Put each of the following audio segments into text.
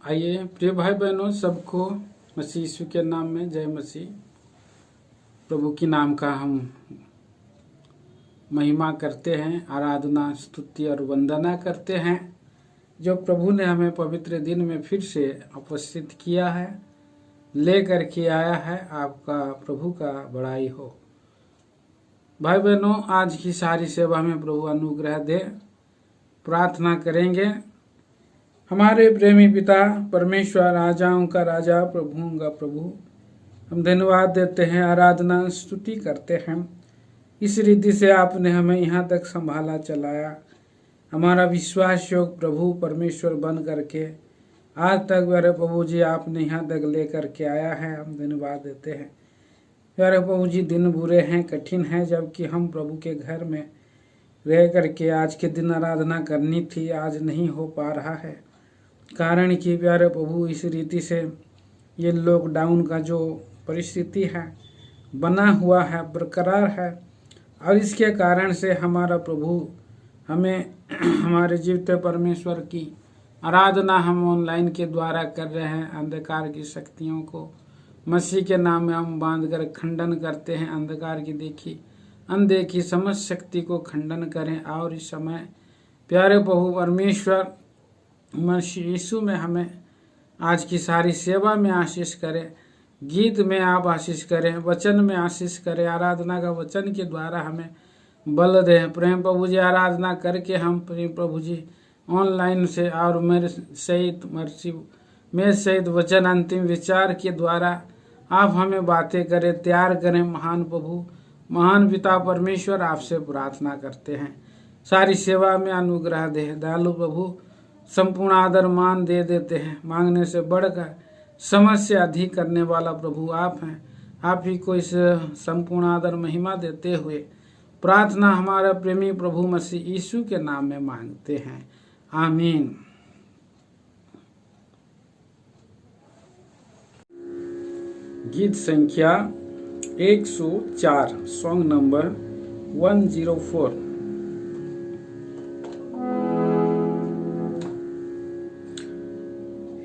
आइए प्रिय भाई बहनों, सबको मसीह यीशु के नाम में जय मसीह। प्रभु की नाम का हम महिमा करते हैं, आराधना स्तुति और वंदना करते हैं। जो प्रभु ने हमें पवित्र दिन में फिर से उपस्थित किया है, ले करके आया है, आपका प्रभु का बड़ाई हो। भाई बहनों, आज की सारी सेवा में प्रभु अनुग्रह दे। प्रार्थना करेंगे। हमारे प्रेमी पिता परमेश्वर, राजाओं का राजा, प्रभुओं का प्रभु, हम धन्यवाद देते हैं, आराधना स्तुति करते हैं। इस रीति से आपने हमें यहाँ तक संभाला, चलाया। हमारा विश्वास योग प्रभु परमेश्वर बन करके आज तक मेरे प्रभु जी आपने यहाँ तक ले करके आया है। हम धन्यवाद देते हैं। मेरे प्रभु जी, दिन बुरे हैं, कठिन हैं, जबकि हम प्रभु के घर में रह करके आज के दिन आराधना करनी थी, आज नहीं हो पा रहा है। कारण कि प्यारे प्रभु, इस रीति से ये लॉकडाउन का जो परिस्थिति है बना हुआ है, बरकरार है, और इसके कारण से हमारा प्रभु हमें हमारे जीवित परमेश्वर की आराधना हम ऑनलाइन के द्वारा कर रहे हैं। अंधकार की शक्तियों को मसीह के नाम में हम बांध कर खंडन करते हैं। अंधकार की देखी अनदेखी समझ शक्ति को खंडन करें। और इस समय प्यारे प्रभु परमेश्वर मसीह यीशु में हमें आज की सारी सेवा में आशीष करें, गीत में आप आशीष करें, वचन में आशीष करें, आराधना का वचन के द्वारा हमें बल दें। प्रेम प्रभु जी, आराधना करके हम प्रेम प्रभु जी ऑनलाइन से और मेरे सहित वचन अंतिम विचार के द्वारा आप हमें बातें करें, तैयार करें। महान प्रभु, महान पिता परमेश्वर, आपसे प्रार्थना करते हैं, सारी सेवा में अनुग्रह दे। दयालु प्रभु, संपूर्ण आदर मान दे देते हैं। मांगने से बढ़कर समझ से अधिक करने वाला प्रभु आप हैं। आप ही को इस संपूर्ण आदर महिमा देते हुए प्रार्थना हमारा प्रेमी प्रभु मसीह यीशु के नाम में मांगते हैं, आमीन। गीत संख्या 104, सॉन्ग नंबर 104।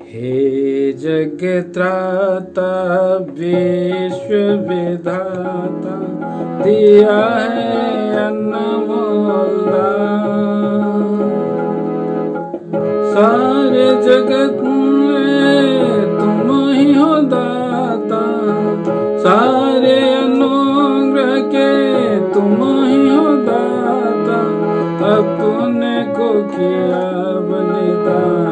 हे जगत्राता विश्व विधाता, दिया है अनमोल दान। सारे जगत में तुम ही हो दाता, सारे अनुग्रह के तुम ही हो दाता। अपने को किया बलिदान,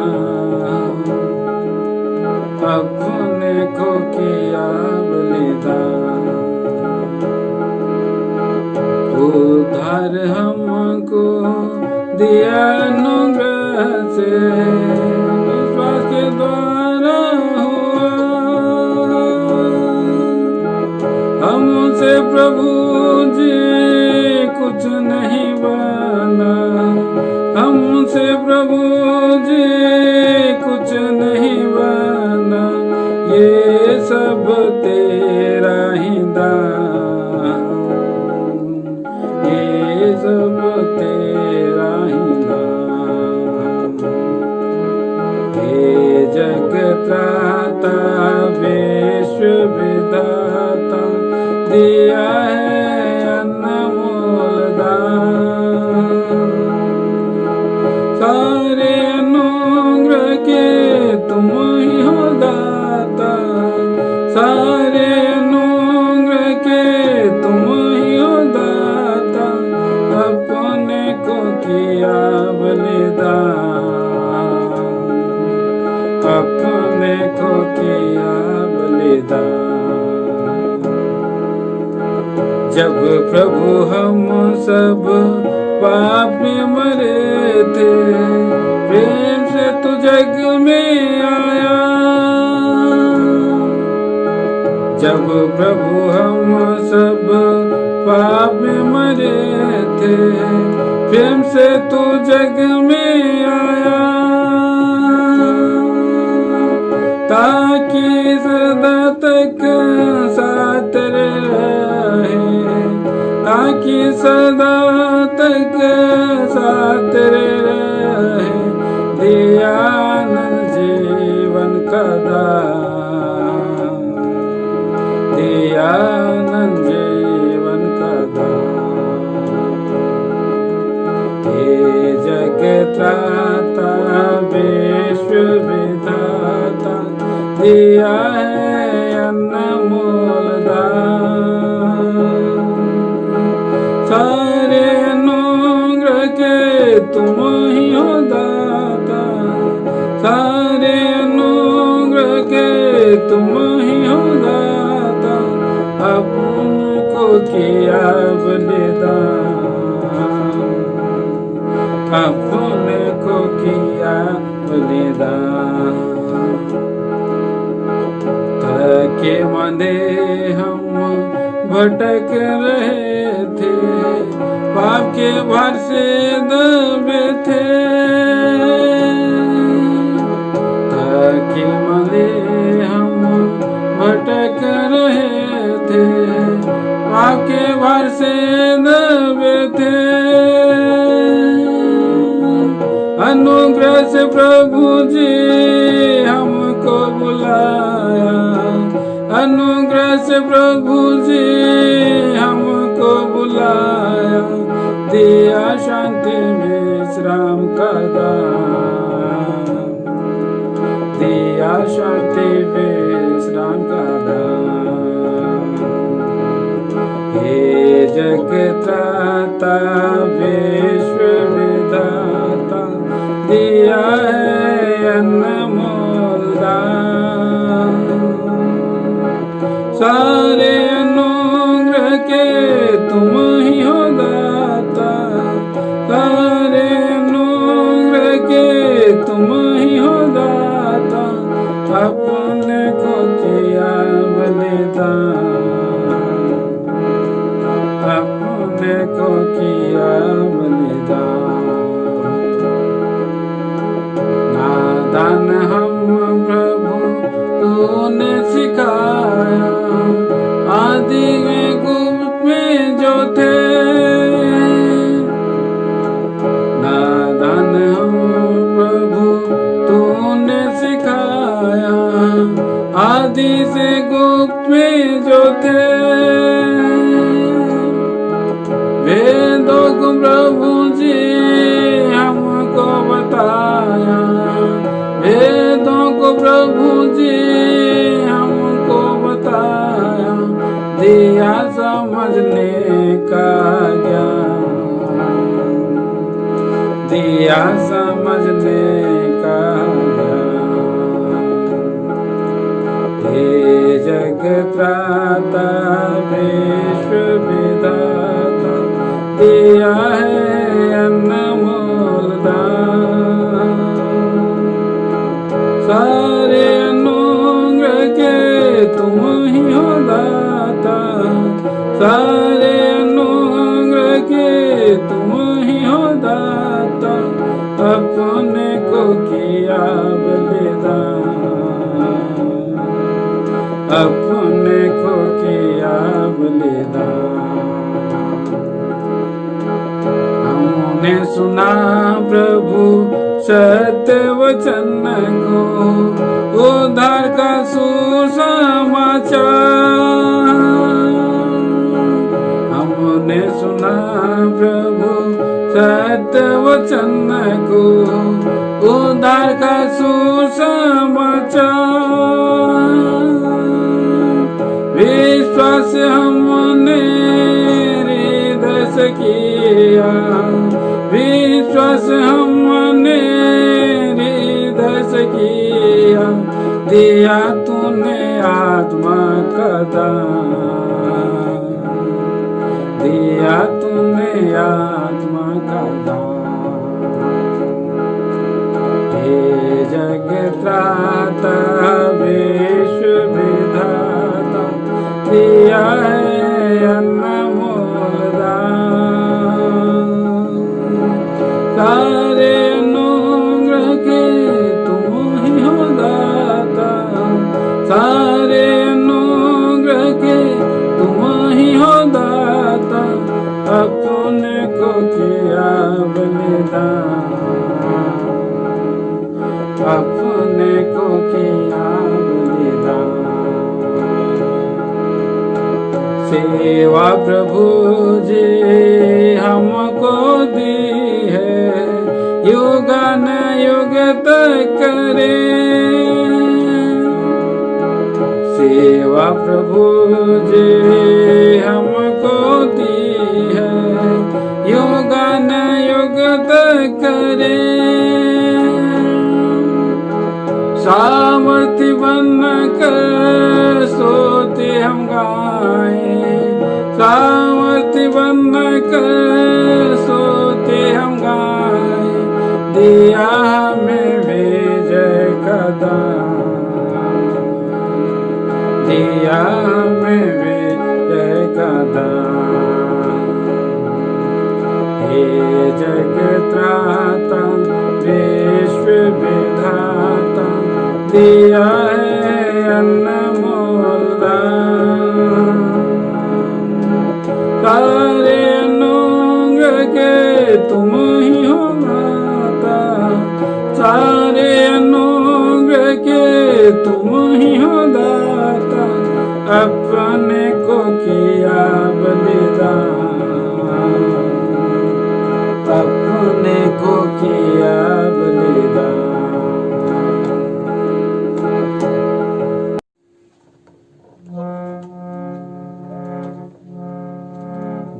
अपने को किया बलिदान। उद्धार हमको दिया अनुग्रह से, विश्वास के द्वारा हुआ। हमसे प्रभु जी कुछ नहीं बना, हमसे प्रभु जी कुछ नहीं बना। ये सब तेरा ही दान, ये सब तेरा ही दान। हे जगत्राता विश्व विधाता, दिया है अनमोल दान। सारे अनुग्रह के तुम ही हो दाता, सारे अनुग्रह के तुम ही हो दाता। अपने को किया बलिदान, अपने को किया बलिदान। जब प्रभु हम सब पाप में मरे थे, प्रेम से तू जग में आया। जब प्रभु हम सब पाप में मरे थे, प्रेम से तू जग में आया। ताकि सदा तक साथ रहे, ताकि सदा तक साथ रहे। दिया जीवन त्राता विश्व विधाता दिया है अनमोल दान। सारे अनुग्रह के तुम ही हो दाता, सारे अनुग्रह के तुम ही हो दाता, अपनको किया बलिदान, अपने को किया बलिदान। थके मांदे हम भटक रहे थे, पाप के भार से दबे थे। थके मांदे हम भटक रहे थे, पाप के भार से दबे थे। अनुग्रह से प्रभु जी हमको बुलाया, अनुग्रह से प्रभु जी हमको बुलाया, दिया शांति विश्राम का दान, दिया शांति विश्राम का दान। हे जग त्राता विश्व विधाता दिया है अनमोल दान। सारे अनुग्रह के तुम ही हो दाता, सारे अनुग्रह के तुम ही हो दाता, अपने को किया बलिदान, अपने को किया बलिदान। नादान हम प्रभु तूने सिखाया, आदि में गुप्त में जो थे। नादान हम प्रभु तूने सिखाया, आदि से गुप्त में जो थे। वेदों को प्रभु जी हमको बताया, वेदों को प्रभु जी हमको बताया, दिया समझने का ज्ञान, दिया समझने का ज्ञान। हे जग त्राता विश्व विधाता दिया है अनमोल दान। सारे अनुग्रह के तुम ही हो दाता, सारे अनुग्रह के तुम ही हो दाता, अपने को किया बलिदान, अपने को किया बलिदान। हमने सुना प्रभु सत्य वचन को, उद्धार का सुसमाचार। हमने सुना प्रभु सत्य वचन को, उद्धार का सुसमाचार। विश्वास हमने हृदय से किया, विश्वास हमने हृदय से किया, दिया तूने आत्मा का दान, दिया तूने आत्मा का दान। हे जग त्राता विश्व विधाता दिया है अनमोल दान। सारे अनुग्रह के तुम ही हो दाता, सारे अनुग्रह के तुम ही हो दाता, अपने को किया बलिदान, अपने को किया बलिदान। सेवा प्रभु जी हमको दी है, युग युगत करे। सेवा प्रभु जी हमको दी है, युगन युगत करे। सामर्थ्य बन कर सोते हम गाए, सामर्थ्य बन कर सोते हम गाए। दिया हमें विजय का दान, दिया हमें विजय का दान। हे जग त्राता विश्व विधाता, दिया है अनमोल दान। सारे अनुग्रह के तुम ही हो माता, सारे अनुग्रह के तुम ही हो दाता। अपने को किया बलिदान, अपने को किया बलिदान।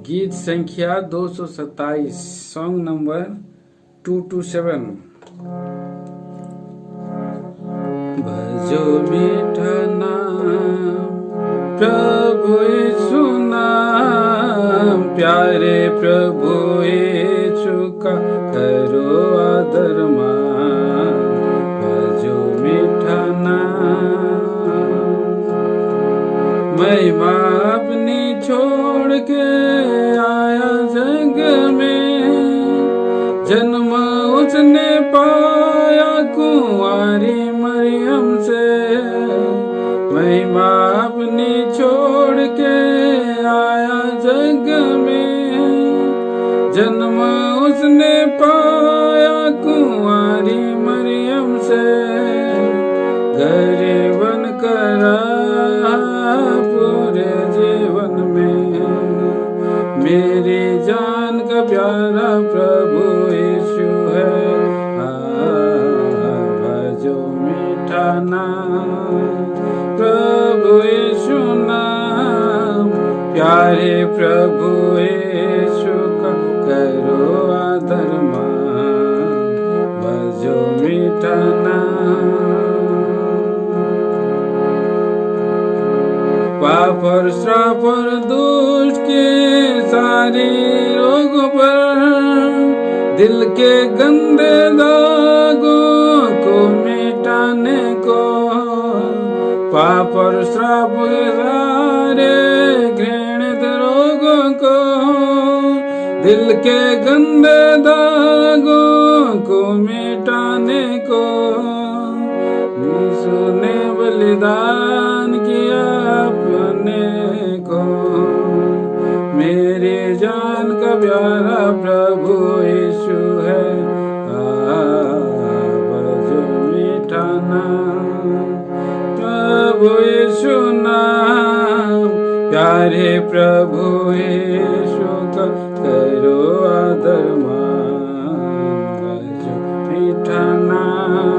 गीत संख्या 227, सॉन्ग नंबर 227। भजो मीठा नाम प्रभु यीशु नाम, प्यारे प्रभु यीशु का करो आदर मान। भजो मीठा नाम, महिमा अपनी छोड़ के आया जग में, जन्म उसने पाया कुंवारी मरियम से। महिमा अपनी छोड़ के आया जग में, जन्म उसने पाया कुंवारी मरियम से। गरीबन करा पूरे जीवन में, मेरी जान का प्यारा प्रभु यीशु है। भजो मीठा नाम प्रभु यीशु नाम, प्यारे प्रभु यीशु का करो आदर मान। भजो मीठा नाम। पाप और श्राप और दुष्ट के सारे रोगों पर, दिल के गंदे दागों को मिटाने को। पाप और श्राप के सारे घृणित रोगों को, दिल के गंदे दागों को मिटाने को। यीशु ने बलिदान किया अपने को, मेरी जान का प्यारा प्रभु यीशु है। भजो मीठा नाम प्रभु यीशु नाम, प्यारे प्रभु यीशु का करो आदर मान। भजो मीठा नाम।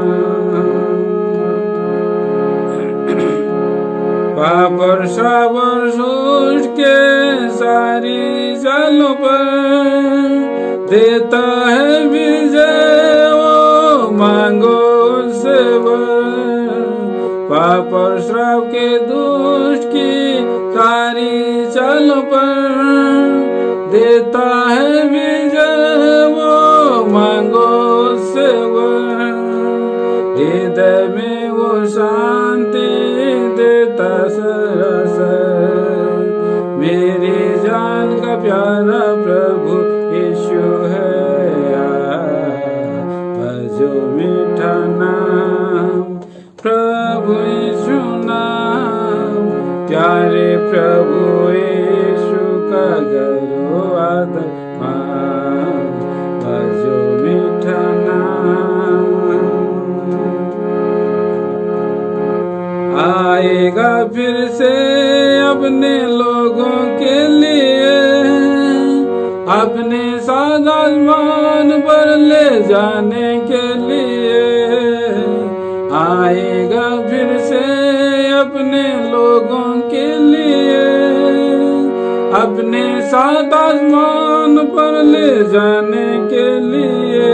पाप और श्राप और सोच के सारी चालों पर, देता है विजय वो मांगो उससे वर। पाप और श्राप के दुष्ट की सारी चालों पर, देता है विजय वो मांगो उससे वर। हृदय में वो शांति देता सरासर, मेरी जान का प्यारा प्रभु यीशु है। भजो मीठा नाम प्रभु यीशु नाम, प्यारे प्रभु यीशु का करो आदर मान। भजो मीठा नाम। आएगा फिर से अपने लोगों के लिए, अपने साथ आसमान पर ले जाने के लिए। आएगा फिर से अपने लोगों के लिए, अपने साथ आसमान पर ले जाने के लिए।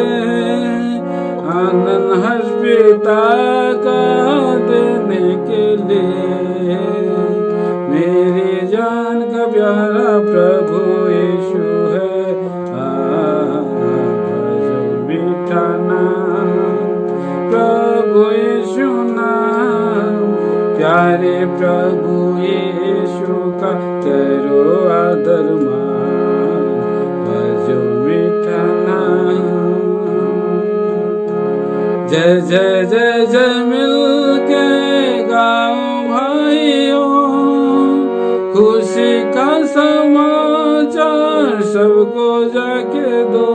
आनंद हर्ष पिता का देने के लिए। मेरी जान का प्यारा प्रभु यीशु है, भजो मीठा नाम प्रभु यीशु नाम। प्यारे प्रभु यीशु का करो आदर मान, भजो मीठा नाम। जय जय जय जय मिल के गाओ भाइयों, खुशी का समाचार सबको जाके दो।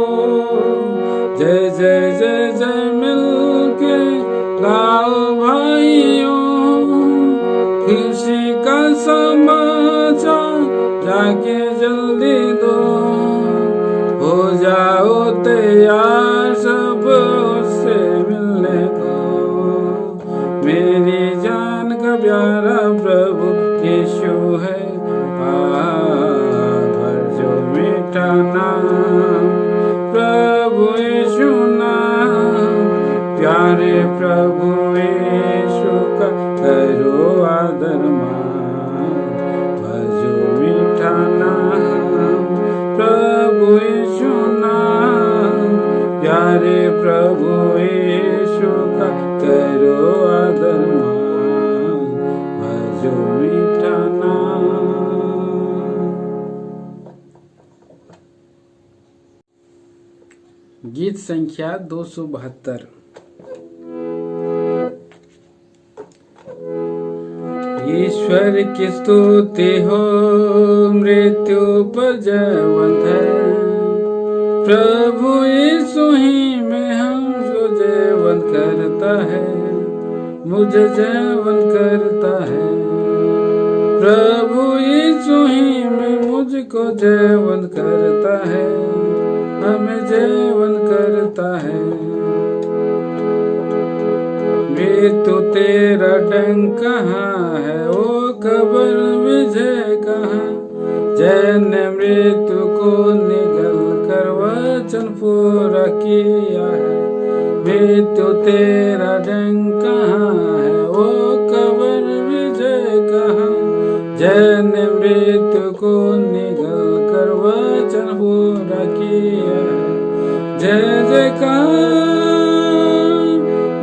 जय जय जय जय मिल के गाओ भाइयों, खुशी का समाचार जाके जल्दी दो। हो जाओ तैयार सब उससे मिलने को। मेरी जान का प्यारा प्रभु यीशु है, भजो मीठा नाम प्रभु यीशु नाम। प्यारे प्रभु यीशु का करो आदर मान, भजो मीठा नाम प्रभु यीशु नाम। प्यारे प्रभु यीशु का करो आदर मान, भजो मीठा नाम। गीत संख्या 272। ईश्वर की स्तुति हो, मृत्यु पर जयवंत है। प्रभु यीशु ही में हमको जयवंत करता है, मुझे जयवंत करता है। प्रभु यीशु ही में मुझको जयवंत करता है, हमें जयवंत करता है। मृत्यु तेरा डंक कहाँ है, ओ कब्र विजय कहाँ। जय ने मृत्यु को निगल कर वचन पूरा किया है। मृत्यु तेरा डंक कहाँ है, ओ कब्र विजय कहाँ। जय ने मृत्यु को निगल कर वचन पूरा किया है। जय जयकार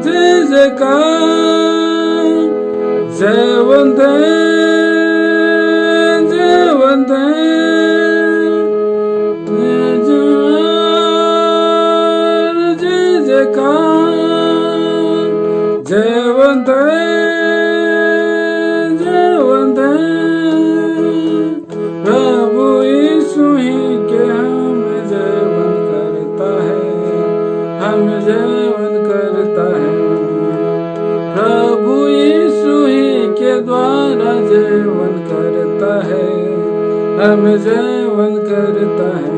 जय जयकार, जयवंत है जयवंत है जय जयकार, जयवंत है जयवंत है। प्रभु यीशु ही के हमें जयवंत करता है, हमें जयवंत करता है। प्रभु यीशु ही के द्वारा जयवंत करता है, हमें जयवंत करता है।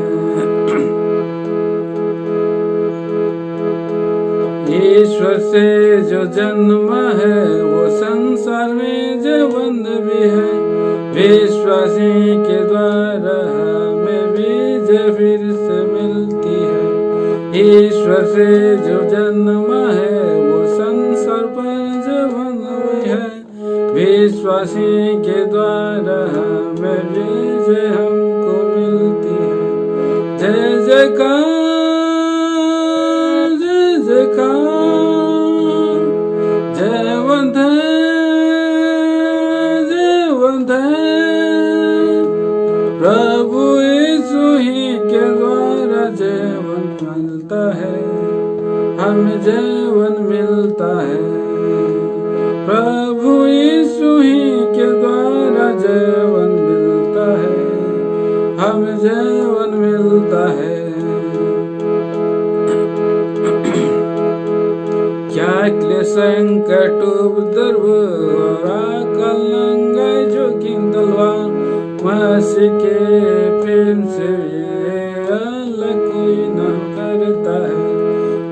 ईश्वर से जो जन्म है वो संसार में जयवंत भी है। विश्वासी के द्वारा हमें विजय फिर से मिलती है। ईश्वर से जो जन्म है वो संसार पर जयवंत भी है। विश्वासी के द्वारा हमें विजय हमको मिलती है। जय जयकार जय जयकार, जयवंत है जयवंत है। प्रभु यीशु ही के द्वारा जयवंत मिलता है, हमें जयवंत मिलता है। प्रभु यीशु ही के द्वारा जयवंत मिलता है, हमें जयवंत मिलता है। क्या क्लेश संकट उपद्रव और आकलंग जोखिम तलवार, मसीह के प्रेम से अलग कोई न करता है।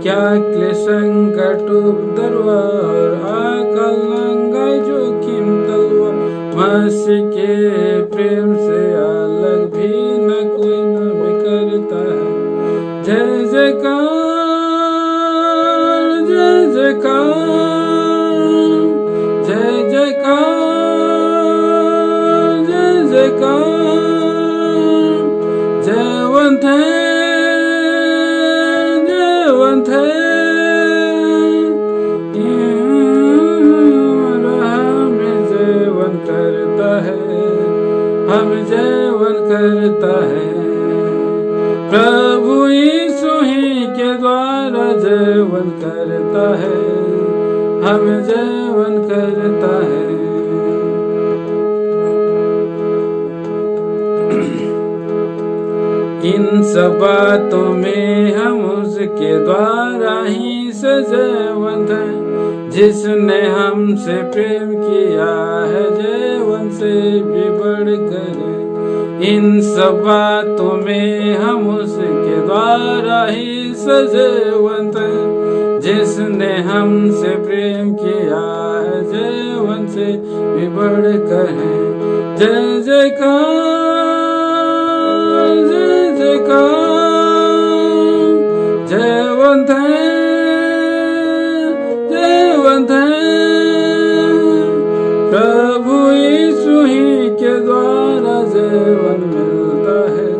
क्या क्लेश संकट टोप दरबार अकल नंगाई जोखिम तलवार मसीह के प्रेम से अलग भी न कोई न भी करता है। जय जयकार जय जयकार जय जयकार जय जयकार जयवंत है जयवंत है हमें जयवन करता है हमें जयवन करता है। प्रभु यीशु ही के द्वारा जयवन करता है हमें जयवन करता है। इन सब बातों में हम उसके द्वारा ही सजयवंत हैं जिसने हमसे प्रेम किया है जयवन से भी बढ़कर। इन सब बातों में हम उसके द्वारा ही सजयवंत हैं जिसने हमसे प्रेम किया है जयवन से भी बढ़कर है। जय जयकार जय जयकार जयवंत है जयवंत है। प्रभु यीशु ही के द्वारा जयवन मिलता है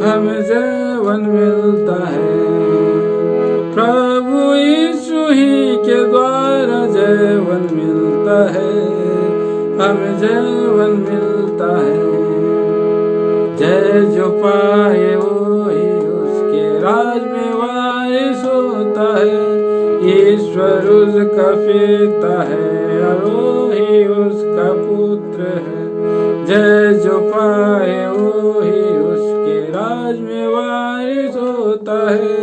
हमें जयवन मिलता है। प्रभु यीशु ही के द्वारा जयवन मिलता है हमें जयवन मिलता है। जय जो पाए वही उसके राज में वारिस होता है। ईश्वर उसका पिता है और वही उसका पुत्र है। जय जो पाए वही उसके राज में वारिस होता है।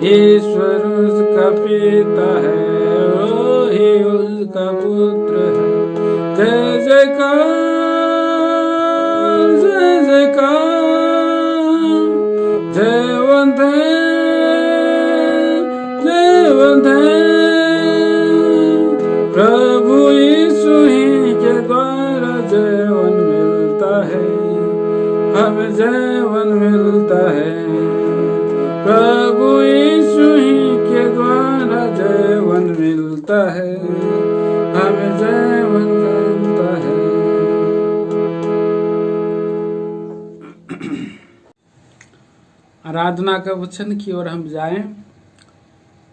ईश्वर उसका पिता है और वही उसका पुत्र है। जय जयकार जय जयकार जयवंत है जयवंत है। प्रभु यीशु ही के द्वारा जयवन मिलता है हमें जयवन मिलता है। प्रभु यीशु ही के द्वारा जयवन मिलता है हमें जयवन मिलता है। आराधना का वचन की ओर हम जाएं।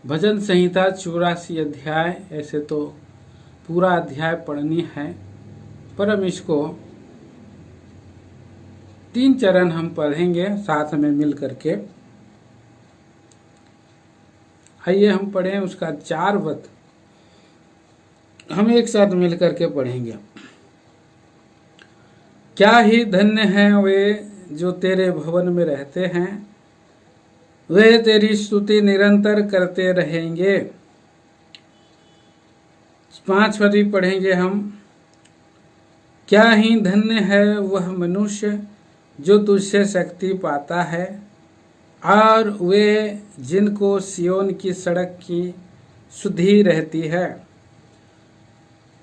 भजन संहिता 84 अध्याय, ऐसे तो पूरा अध्याय पढ़नी है पर हम इसको 3 चरण हम पढ़ेंगे साथ में मिल करके। आइए हम पढ़ें उसका 4 वत हम एक साथ मिल करके पढ़ेंगे। क्या ही धन्य हैं वे जो तेरे भवन में रहते हैं, वे तेरी स्तुति निरंतर करते रहेंगे। 5 पदी पढ़ेंगे हम। क्या ही धन्य है वह मनुष्य जो तुझसे शक्ति पाता है, और वे जिनको सियोन की सड़क की सुधि रहती है।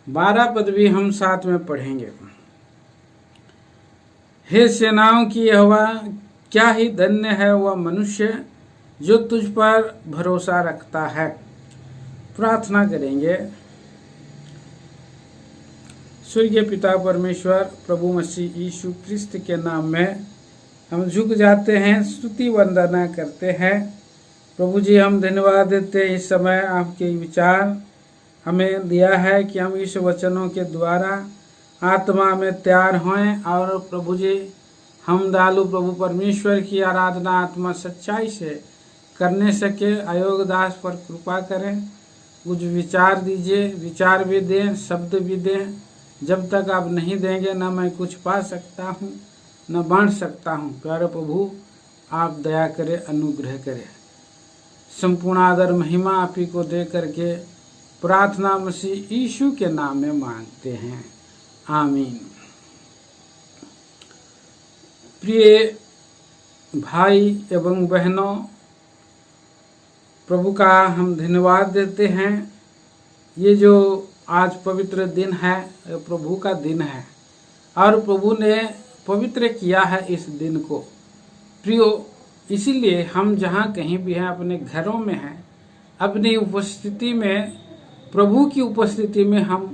12 पद भी हम साथ में पढ़ेंगे। हे सेनाओं की यहोवा, क्या ही धन्य है वह मनुष्य जो तुझ पर भरोसा रखता है। प्रार्थना करेंगे। स्वर्गीय पिता परमेश्वर, प्रभु मसीह यीशु क्रिस्त के नाम में हम झुक जाते हैं, स्तुति वंदना करते हैं। प्रभु जी, हम धन्यवाद देते हैं इस समय आपके विचार हमें दिया है कि हम इस वचनों के द्वारा आत्मा में तैयार हों और प्रभु जी हम दालू प्रभु परमेश्वर की आराधना आत्मा सच्चाई से करने सके। अयोग्य दास पर कृपा करें, कुछ विचार दीजिए, विचार भी दें, शब्द भी दें। जब तक आप नहीं देंगे न मैं कुछ पा सकता हूँ न बांट सकता हूँ। प्यारे प्रभु, आप दया करें, अनुग्रह करें। संपूर्ण आदर महिमा आप ही को दे करके प्रार्थना मसीह यीशु के नाम में मांगते हैं, आमीन। प्रिय भाई एवं बहनों, प्रभु का हम धन्यवाद देते हैं। ये जो आज पवित्र दिन है, प्रभु का दिन है और प्रभु ने पवित्र किया है इस दिन को। प्रियो, इसीलिए हम जहाँ कहीं भी हैं, अपने घरों में हैं, अपनी उपस्थिति में, प्रभु की उपस्थिति में हम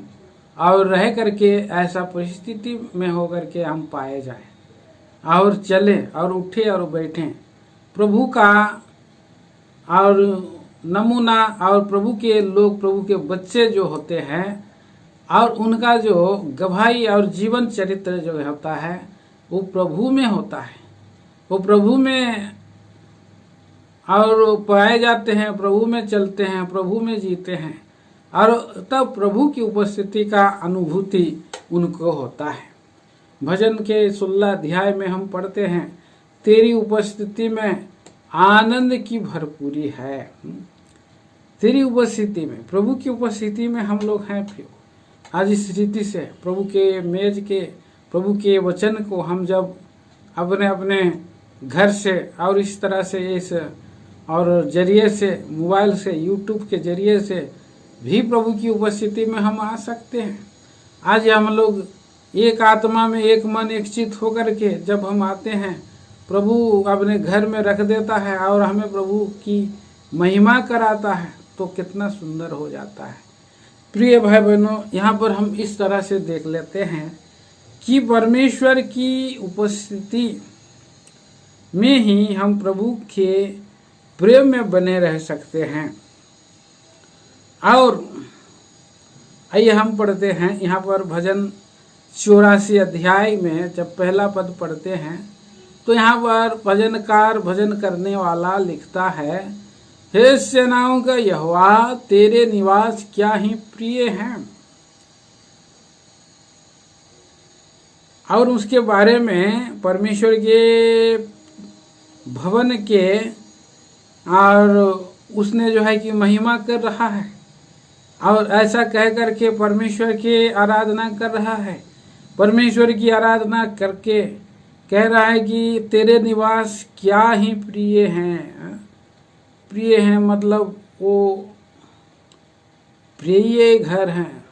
और रह करके ऐसा परिस्थिति में होकर के हम पाए जाएं और चलें और उठें और बैठें। प्रभु का और नमूना और प्रभु के लोग, प्रभु के बच्चे जो होते हैं और उनका जो गवाही और जीवन चरित्र जो होता है वो प्रभु में होता है। वो प्रभु में और पाए जाते हैं, प्रभु में चलते हैं, प्रभु में जीते हैं और तब प्रभु की उपस्थिति का अनुभूति उनको होता है। भजन के 16 अध्याय में हम पढ़ते हैं, तेरी उपस्थिति में आनंद की भरपूरी है। तेरी उपस्थिति में, प्रभु की उपस्थिति में हम लोग हैं। फिर आज इस रीति से प्रभु के मेज के, प्रभु के वचन को हम जब अपने अपने घर से और इस तरह से इस और जरिए से, मोबाइल से, यूट्यूब के जरिए से भी प्रभु की उपस्थिति में हम आ सकते हैं। आज हम लोग एक आत्मा में, एक मन, एक चित्त होकर के जब हम आते हैं, प्रभु अपने घर में रख देता है और हमें प्रभु की महिमा कराता है, तो कितना सुंदर हो जाता है। प्रिय भाई बहनों, यहाँ पर हम इस तरह से देख लेते हैं कि परमेश्वर की उपस्थिति में ही हम प्रभु के प्रेम में बने रह सकते हैं। और आइए हम पढ़ते हैं यहाँ पर भजन 84 अध्याय में जब पहला पद पढ़ते हैं तो यहाँ पर भजनकार, भजन करने वाला लिखता है, हे सेनाओं का यहोवा, तेरे निवास क्या ही प्रिय हैं। और उसके बारे में परमेश्वर के भवन के और उसने जो है कि महिमा कर रहा है और ऐसा कह करके परमेश्वर की आराधना कर रहा है। परमेश्वर की आराधना करके कह रहा है कि तेरे निवास क्या ही प्रिय हैं। प्रिय हैं मतलब वो प्रिय घर हैं,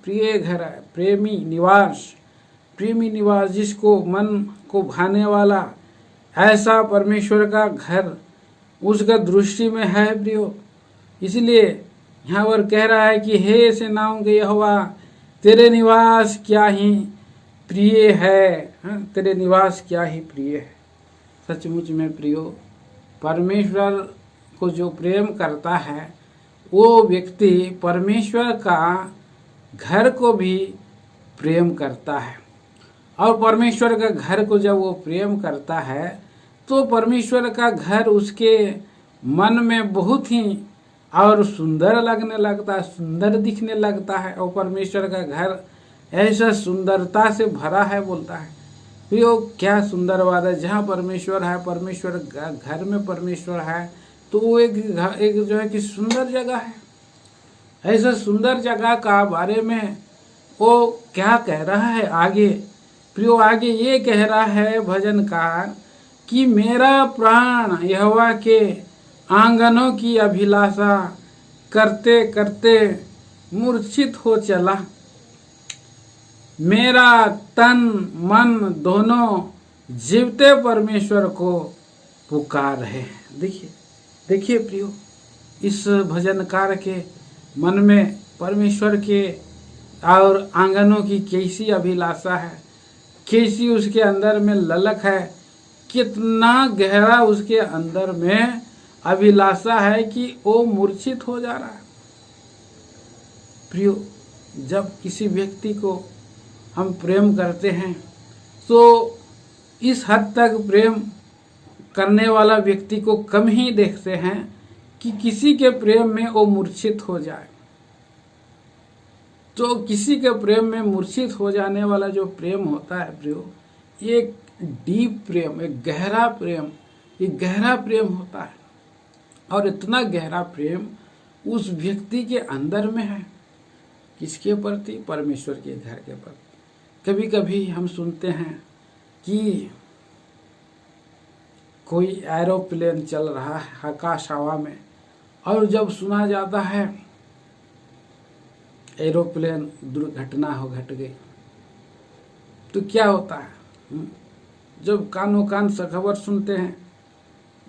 प्रिय घर है, प्रेमी निवास, प्रेमी निवास, जिसको मन को भाने वाला ऐसा परमेश्वर का घर उसका दृष्टि में है प्रियो। इसलिए यहाँ पर कह रहा है कि हे सेनाओं के यहोवा, तेरे निवास क्या ही प्रिय है। तेरे निवास क्या ही प्रिय है। सचमुच में प्रियो, परमेश्वर को जो प्रेम करता है वो व्यक्ति परमेश्वर का घर को भी प्रेम करता है। और परमेश्वर का घर को जब वो प्रेम करता है तो परमेश्वर का घर उसके मन में बहुत ही और सुंदर लगने लगता है, सुंदर दिखने लगता है। और परमेश्वर का घर ऐसा सुंदरता से भरा है, बोलता है प्रियो क्या सुंदर बात है। जहाँ परमेश्वर है, परमेश्वर घर में परमेश्वर है, तो वो एक जो है कि सुंदर जगह है। ऐसा सुंदर जगह का बारे में वो क्या कह रहा है आगे प्रियो? आगे ये कह रहा है भजनकार कि मेरा प्राण यहोवा के आंगनों की अभिलाषा करते करते मूर्छित हो चला। मेरा तन मन दोनों जीवते परमेश्वर को पुकार रहे हैं। देखिए प्रियो, इस भजनकार के मन में परमेश्वर के और आंगनों की कैसी अभिलाषा है, कैसी उसके अंदर में ललक है, कितना गहरा उसके अंदर में अभिलाषा है कि वो मूर्छित हो जा रहा है। प्रियो, जब किसी व्यक्ति को हम प्रेम करते हैं तो इस हद तक प्रेम करने वाला व्यक्ति को कम ही देखते हैं कि किसी के प्रेम में वो मूर्छित हो जाए। तो किसी के प्रेम में मूर्छित हो जाने वाला जो प्रेम होता है प्रियो, एक डीप प्रेम, एक गहरा प्रेम, एक गहरा प्रेम होता है। और इतना गहरा प्रेम उस व्यक्ति के अंदर में है, किसके प्रति? परमेश्वर के घर के प्रति। कभी कभी हम सुनते हैं कि कोई एरोप्लेन चल रहा है आकाश हवा में और जब सुना जाता है एरोप्लेन दुर्घटना घट गई, तो क्या होता है? जब कानों कान से खबर सुनते हैं,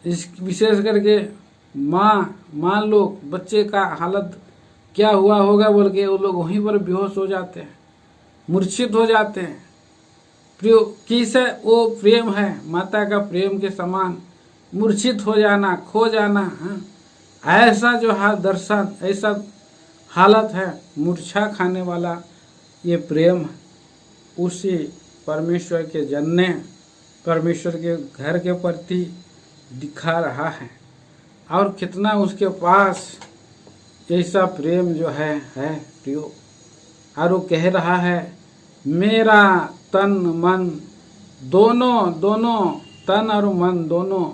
इस विशेष करके माँ लोग बच्चे का हालत क्या हुआ होगा बोल के वो लोग वहीं पर बेहोश हो जाते हैं, मूर्छित हो जाते हैं। किस है वो प्रेम है, माता का प्रेम के समान मूर्छित हो जाना, खो जाना। ऐसा जो दर्शन, ऐसा हालत है, मूर्छा खाने वाला ये प्रेम उसी परमेश्वर के जनने, परमेश्वर के घर के प्रति दिखा रहा है। और कितना उसके पास ऐसा प्रेम जो है प्रियो। और वो कह रहा है मेरा तन मन दोनों तन और मन दोनों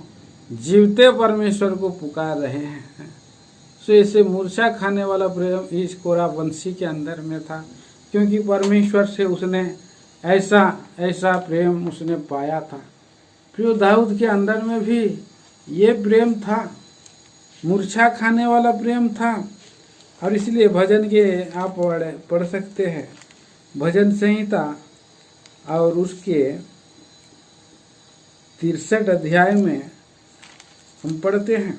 जीवते परमेश्वर को पुकार रहे हैं। सो इसे मूर्छा खाने वाला प्रेम इस कोरा वंशी के अंदर में था, क्योंकि परमेश्वर से उसने ऐसा प्रेम उसने पाया था। फिर दाऊद के अंदर में भी ये प्रेम था, मूर्छा खाने वाला प्रेम था। और इसलिए भजन के आप पढ़ सकते हैं, भजन संहिता और उसके 63 अध्याय में हम पढ़ते हैं,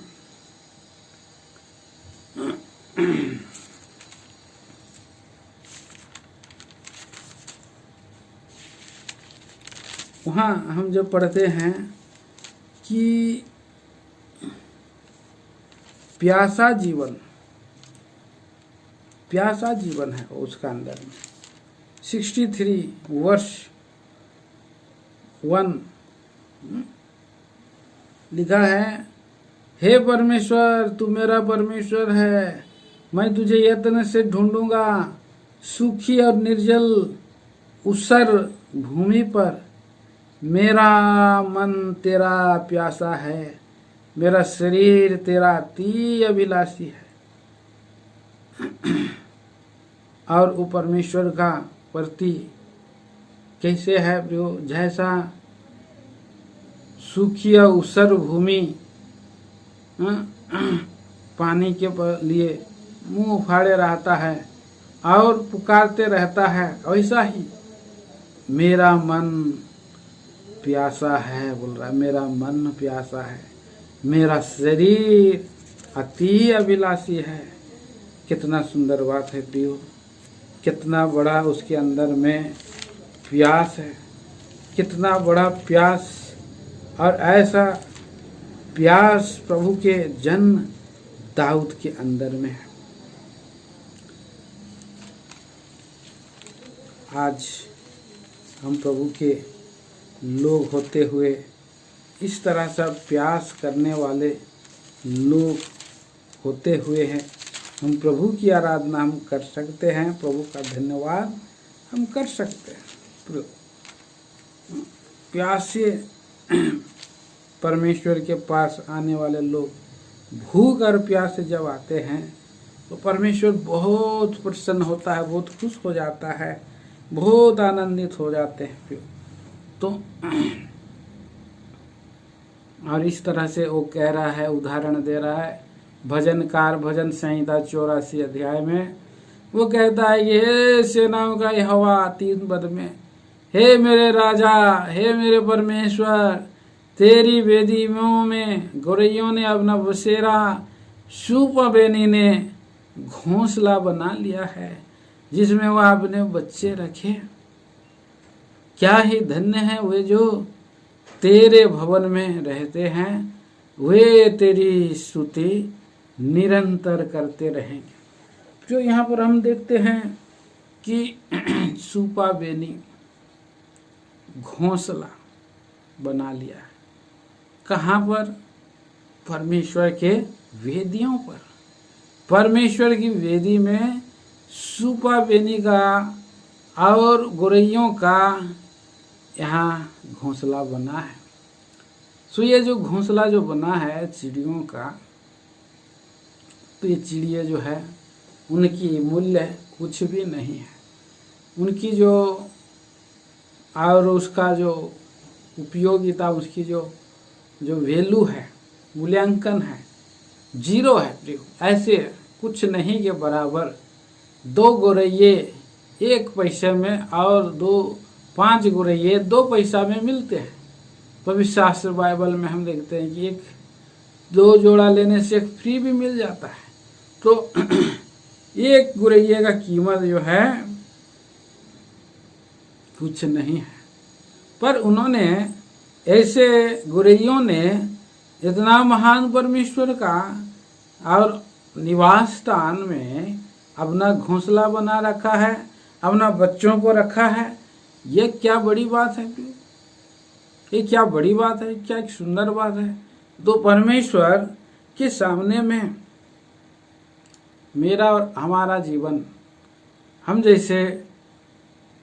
वहाँ हम जब पढ़ते हैं कि प्यासा जीवन है उसका अंदर में 63 वर्ष 1 लिखा है, हे परमेश्वर तू मेरा परमेश्वर है, मैं तुझे यत्न से ढूंढूंगा, सूखी और निर्जल ऊसर भूमि पर मेरा मन तेरा प्यासा है, मेरा शरीर तेरा अति अभिलाषी है। और वो परमेश्वर का प्रति कैसे है प्रियो, जैसा सूखी और ऊसर भूमि पानी के लिए मुंह फाड़े रहता है और पुकारते रहता है, वैसा ही मेरा मन प्यासा है बोल रहा है, मेरा मन प्यासा है, मेरा शरीर अति अभिलाषी है। कितना सुंदर बात है प्रियो, कितना बड़ा उसके अंदर में प्यास है, कितना बड़ा प्यास। और ऐसा प्यास प्रभु के जन्म दाऊद के अंदर में है। आज हम प्रभु के लोग होते हुए इस तरह से प्यास करने वाले लोग होते हुए हैं, हम प्रभु की आराधना हम कर सकते हैं, प्रभु का धन्यवाद हम कर सकते हैं। प्यासे परमेश्वर के पास आने वाले लोग भूख और प्यास से जब आते हैं तो परमेश्वर बहुत प्रसन्न होता है, बहुत खुश हो जाता है, बहुत आनंदित हो जाते हैं। तो और इस तरह से वो कह रहा है, उदाहरण दे रहा है भजनकार भजन संहिता 84 अध्याय में। वो कहता है कि हे सेनाओं का यहोवा 3 पद में, हे मेरे राजा, हे मेरे परमेश्वर, तेरी वेदियों में गौरैयों ने अपना बसेरा, सूपा बेनी ने घोंसला बना लिया है जिसमें वह अपने बच्चे रखे। क्या ही धन्य है वे जो तेरे भवन में रहते हैं, वे तेरी स्तुति निरंतर करते रहेंगे। जो यहाँ पर हम देखते हैं कि सूपा बेनी घोंसला बना लिया है, कहाँ पर? परमेश्वर के वेदियों पर। परमेश्वर की वेदी में सूपा बेनी का और गौरैयों का यहाँ घोंसला बना है। सो ये जो घोंसला जो बना है चिड़ियों का, तो ये चिड़िया जो है उनकी मूल्य कुछ भी नहीं है। उनकी जो और उसका जो उपयोगिता, उसकी जो वैल्यू है, मूल्यांकन है, जीरो है प्रियो, ऐसे कुछ नहीं के बराबर। 2 गौरैये 1 पैसे में और 5 गौरैये 2 पैसा में मिलते हैं। पवित्र शास्त्र बाइबल में हम देखते हैं कि 2 जोड़ा लेने से 1 फ्री भी मिल जाता है। तो 1 गौरैये का कीमत जो है कुछ नहीं है, पर उन्होंने ऐसे गौरैयों ने इतना महान परमेश्वर का और निवास स्थान में अपना घोंसला बना रखा है, अपना बच्चों को रखा है। ये क्या बड़ी बात है, ये क्या बड़ी बात है, क्या एक सुंदर बात है। तो परमेश्वर के सामने में मेरा और हमारा जीवन, हम जैसे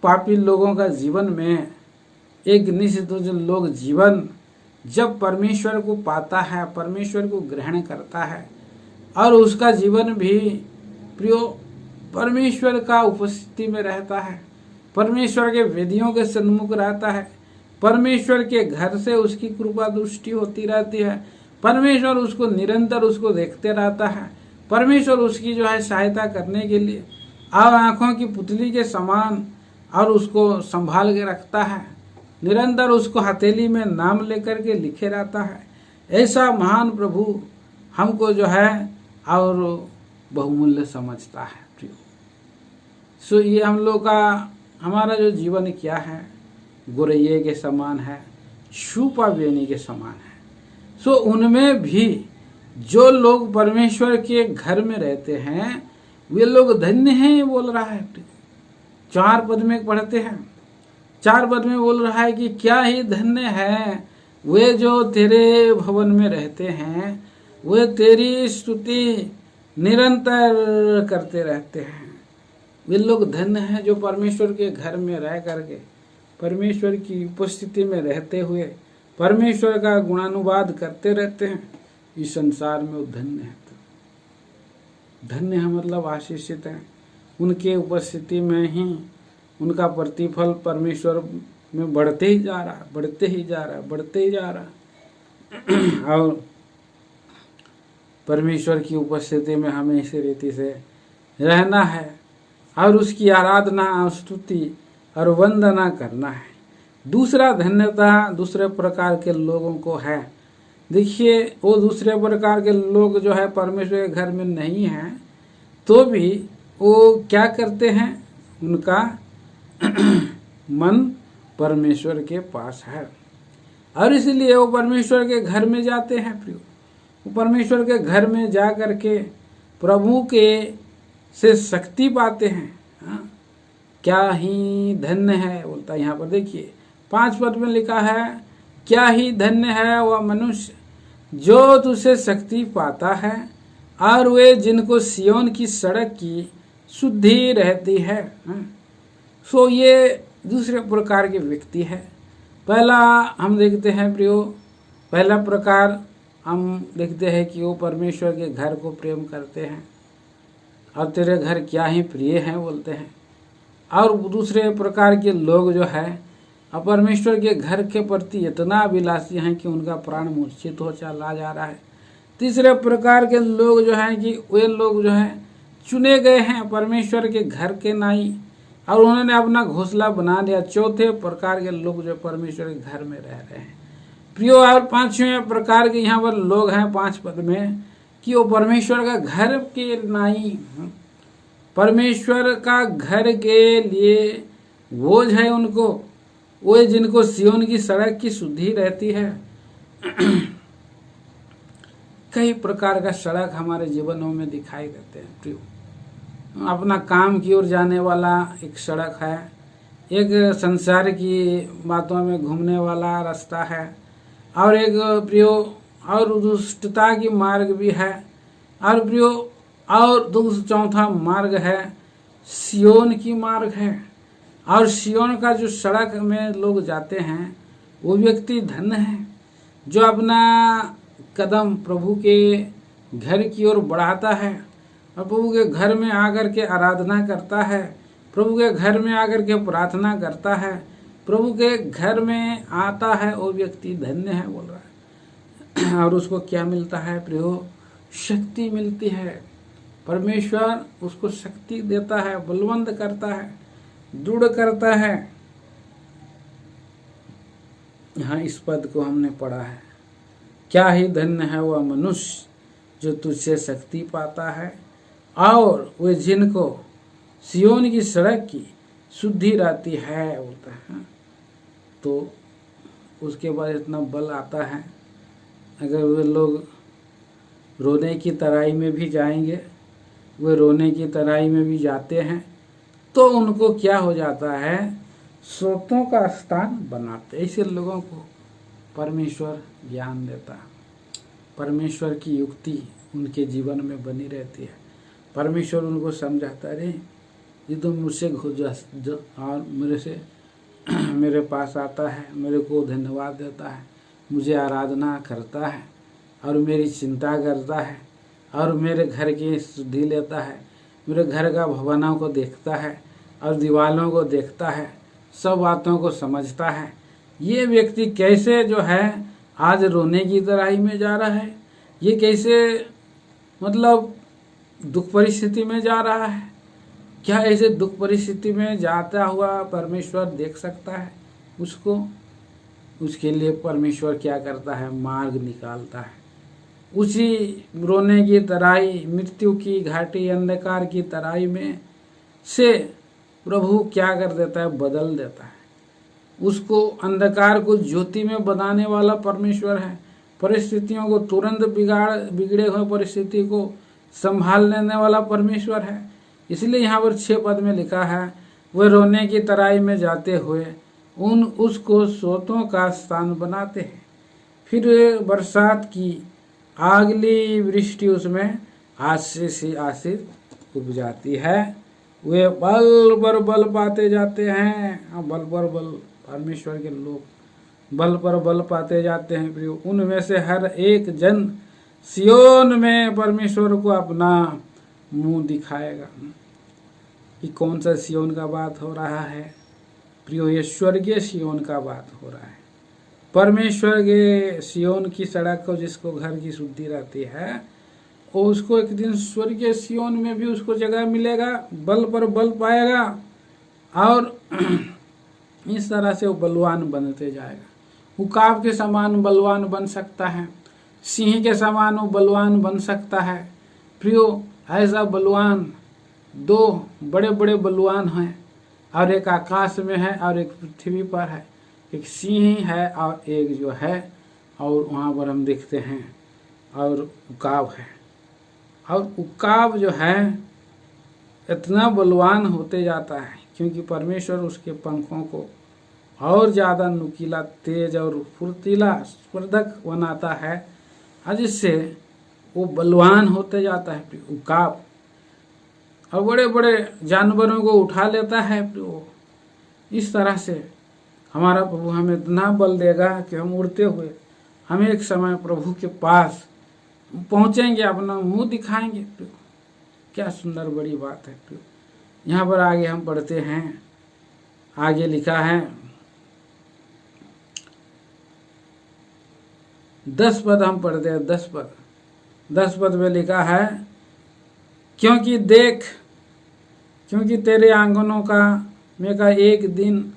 पापी लोगों का जीवन में एक निश्चित जो लोग जीवन जब परमेश्वर को पाता है, परमेश्वर को ग्रहण करता है और उसका जीवन भी प्रियो परमेश्वर का उपस्थिति में रहता है, परमेश्वर के वेदियों के सन्मुख रहता है, परमेश्वर के घर से उसकी कृपा दृष्टि होती रहती है, परमेश्वर उसको निरंतर उसको देखते रहता है, परमेश्वर उसकी जो है सहायता करने के लिए और आंखों की पुतली के समान और उसको संभाल के रखता है, निरंतर उसको हथेली में नाम लेकर के लिखे रहता है। ऐसा महान प्रभु हमको जो है और बहुमूल्य समझता है प्रियो। सो ये हम लोग का हमारा जो जीवन क्या है, गौरैये के समान है, शूपा बेनी के समान है। सो उनमें भी जो लोग परमेश्वर के घर में रहते हैं वे लोग धन्य हैं, बोल रहा है। 4 पद में पढ़ते हैं, 4 पद में बोल रहा है कि क्या ही धन्य है वे जो तेरे भवन में रहते हैं, वे तेरी स्तुति निरंतर करते रहते हैं। वे लोग धन्य हैं जो परमेश्वर के घर में रह करके, परमेश्वर की उपस्थिति में रहते हुए परमेश्वर का गुणानुवाद करते रहते हैं। इस संसार में वो धन्य है। धन्य है मतलब आशीषित है। उनके उपस्थिति में ही उनका प्रतिफल परमेश्वर में बढ़ते ही जा रहा, बढ़ते ही जा रहा, बढ़ते ही जा रहा। और परमेश्वर की उपस्थिति में हमें इसी रीति से रहना है और उसकी आराधना, स्तुति और वंदना करना है। दूसरा धन्यता दूसरे प्रकार के लोगों को है। देखिए, वो दूसरे प्रकार के लोग जो है परमेश्वर के घर में नहीं हैं, तो भी वो क्या करते हैं, उनका मन परमेश्वर के पास है और इसलिए वो परमेश्वर के घर में जाते हैं। प्रियो, वो परमेश्वर के घर में जा करके प्रभु के से शक्ति पाते हैं। हाँ, क्या ही धन्य है बोलता है यहाँ पर। देखिए 5 पद में लिखा है, क्या ही धन्य है वह मनुष्य जो तुझसे शक्ति पाता है और वे जिनको सियोन की सड़क की शुद्धि रहती है। सो ये दूसरे प्रकार के व्यक्ति है। पहला हम देखते हैं प्रियो, पहला प्रकार हम देखते हैं कि वो परमेश्वर के घर को प्रेम करते हैं और तेरे घर क्या ही प्रिय हैं बोलते हैं। और दूसरे प्रकार के लोग जो है परमेश्वर के घर के प्रति इतना अभिलाषी हैं कि उनका प्राण मूर्छित हो चला जा रहा है। तीसरे प्रकार के लोग जो हैं कि वे लोग जो हैं चुने गए हैं परमेश्वर के घर के नाई और उन्होंने अपना घोंसला बना लिया। चौथे प्रकार के लोग जो परमेश्वर के घर में रह रहे हैं प्रियो। और 5वें प्रकार के यहाँ पर लोग हैं 5 पद में कि वो परमेश्वर का घर के नाई, परमेश्वर का घर के लिए बोझ है उनको, वो जिनको सियोन की सड़क की शुद्धि रहती है। कई प्रकार का सड़क हमारे जीवनों में दिखाई देते हैं प्रियो। अपना काम की ओर जाने वाला एक सड़क है, एक संसार की बातों में घूमने वाला रास्ता है और एक प्रियो और दुष्टता की मार्ग भी है और प्रियो और चौथा मार्ग है सियोन की मार्ग है। और सियोन का जो सड़क में लोग जाते हैं वो व्यक्ति धन्य है जो अपना कदम प्रभु के घर की ओर बढ़ाता है और प्रभु के घर में आकर के आराधना करता है, प्रभु के घर में आकर के प्रार्थना करता है, प्रभु के घर में आता है, वो व्यक्ति धन्य है बोल रहा है। और उसको क्या मिलता है प्रियो, शक्ति मिलती है। परमेश्वर उसको शक्ति देता है, बलवंत करता है, दृढ़ करता है। यहाँ इस पद को हमने पढ़ा है, क्या ही धन्य है वह मनुष्य जो तुझसे शक्ति पाता है और वे जिनको सियोन की सड़क की शुद्धि रहती है होता है। तो उसके बाद इतना बल आता है, अगर वे लोग रोने की तराई में भी जाएंगे, वे रोने की तराई में भी जाते हैं, तो उनको क्या हो जाता है, स्रोतों का स्थान बनाते। ऐसे लोगों को परमेश्वर ज्ञान देता है, परमेश्वर की युक्ति उनके जीवन में बनी रहती है। परमेश्वर उनको समझाता, अरे ये तो मुझसे और मेरे से मेरे पास आता है, मेरे को धन्यवाद देता है, मुझे आराधना करता है और मेरी चिंता करता है और मेरे घर की शुद्धि लेता है, मेरे घर का भवनों को देखता है और दीवालों को देखता है, सब बातों को समझता है। ये व्यक्ति कैसे जो है आज रोने की तराई में जा रहा है, ये कैसे मतलब दुख परिस्थिति में जा रहा है, क्या ऐसे दुख परिस्थिति में जाता हुआ परमेश्वर देख सकता है उसको? उसके लिए परमेश्वर क्या करता है, मार्ग निकालता है। उसी रोने की तराई, मृत्यु की घाटी, अंधकार की तराई में से प्रभु क्या कर देता है, बदल देता है उसको। अंधकार को ज्योति में बनाने वाला परमेश्वर है। परिस्थितियों को तुरंत बिगड़े हुए परिस्थिति को संभाल लेने वाला परमेश्वर है। इसलिए यहाँ पर 6 पद में लिखा है, वे रोने की तराई में जाते हुए उसको स्रोतों का स्थान बनाते हैं। फिर बरसात की आगली वृष्टि उसमें आशीष उपजाती है। वे बल पर बल पाते जाते हैं। बल पर बल, परमेश्वर के लोग बल पर बल पाते जाते हैं। उनमें से हर एक जन सियोन में परमेश्वर को अपना मुंह दिखाएगा। ये कौन सा सियोन का बात हो रहा है प्रियो? ये स्वर्गीय सियोन का बात हो रहा है। परमेश्वर के सियोन की सड़क को, जिसको घर की शुद्धि रहती है, और उसको एक दिन स्वर्गीय सियोन में भी उसको जगह मिलेगा, बल पर बल पाएगा और इस तरह से वो बलवान बनते जाएगा। उकाब के समान बलवान बन सकता है, सिंह के समान वो बलवान बन सकता है। प्रियो, ऐसा बलवान 2 बड़े बड़े बलवान हैं, और एक आकाश में है और एक पृथ्वी पर है। एक सिंह है और एक जो है, और वहाँ पर हम देखते हैं, और उकाब है। और उकाब जो है इतना बलवान होते जाता है क्योंकि परमेश्वर उसके पंखों को और ज़्यादा नुकीला, तेज और फुर्तीला, स्पर्धक बनाता है, और जिससे वो बलवान होते जाता है उकाब। और बड़े बड़े जानवरों को उठा लेता है। वो इस तरह से हमारा प्रभु हमें इतना बल देगा कि हम उड़ते हुए हम एक समय प्रभु के पास पहुंचेंगे, अपना मुंह दिखाएंगे। क्या सुंदर बड़ी बात है। यहाँ पर आगे हम पढ़ते हैं, आगे लिखा है 10 पद हम पढ़ते हैं। 10 पद में लिखा है, क्योंकि देख, क्योंकि तेरे आंगनों में का एक दिन